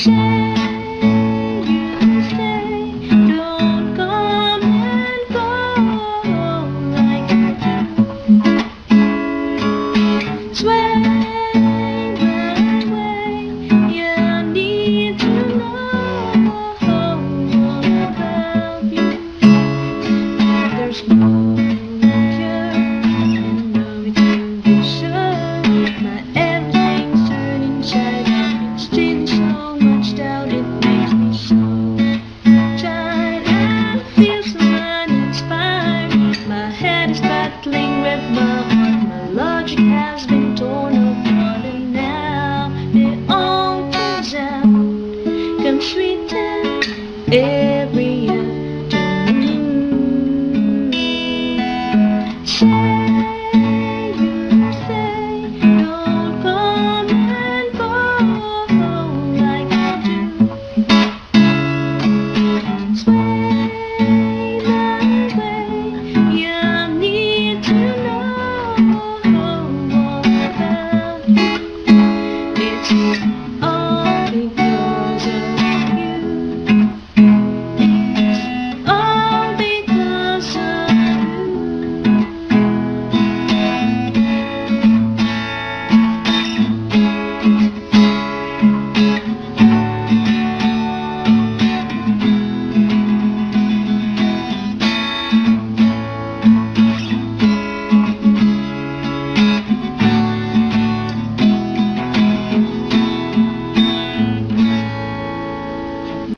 say you stay, don't come and go like I do. Sway my way, yeah, I need to know all about you. There's no cure, and no intuition. My everything's turned inside out. It's still so much doubt, it makes me so tired. I feel so uninspired. My head is battling with my heart. My logic has been torn apart, and now it all turns out. Come sweeten